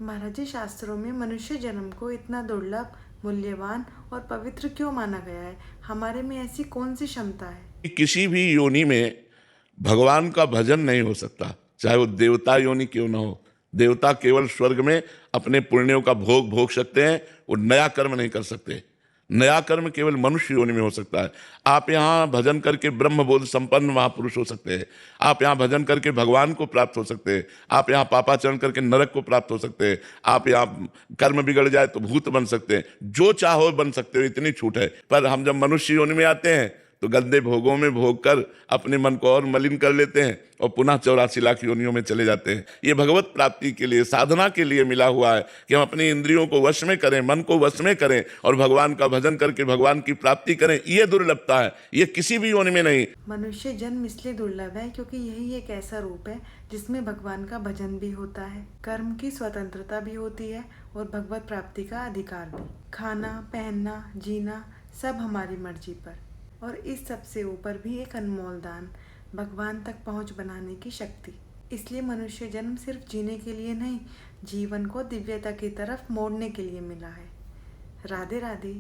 महाराज जी, शास्त्रों में मनुष्य जन्म को इतना दुर्लभ, मूल्यवान और पवित्र क्यों माना गया है? हमारे में ऐसी कौन सी क्षमता है? किसी भी योनि में भगवान का भजन नहीं हो सकता, चाहे वो देवता योनि क्यों ना हो। देवता केवल स्वर्ग में अपने पुण्यों का भोग भोग सकते हैं, वो नया कर्म नहीं कर सकते। नया कर्म केवल मनुष्य योनि में हो सकता है। आप यहाँ भजन करके ब्रह्मबोध संपन्न महापुरुष हो सकते हैं। आप यहाँ भजन करके भगवान को प्राप्त हो सकते हैं। आप यहाँ पापाचरण करके नरक को प्राप्त हो सकते हैं। आप यहाँ कर्म बिगड़ जाए तो भूत बन सकते हैं। जो चाहो बन सकते हो, इतनी छूट है। पर हम जब मनुष्य योनि में आते हैं तो गंदे भोगों में भोग कर अपने मन को और मलिन कर लेते हैं और पुनः 84 लाख योनियों में चले जाते हैं। ये भगवत प्राप्ति के लिए, साधना के लिए मिला हुआ है कि हम अपनी इंद्रियों को वश में करें, मन को वश में करें और भगवान का भजन करके भगवान की प्राप्ति करें। ये दुर्लभता है, ये किसी भी योनि में नहीं। मनुष्य जन्म इसलिए दुर्लभ है क्योंकि यही एक ऐसा रूप है जिसमें भगवान का भजन भी होता है, कर्म की स्वतंत्रता भी होती है और भगवत प्राप्ति का अधिकार भी। खाना, पहनना, जीना सब हमारी मर्जी पर, और इस सब से ऊपर भी एक अनमोल दान, भगवान तक पहुंच बनाने की शक्ति। इसलिए मनुष्य जन्म सिर्फ जीने के लिए नहीं, जीवन को दिव्यता की तरफ मोड़ने के लिए मिला है। राधे राधे।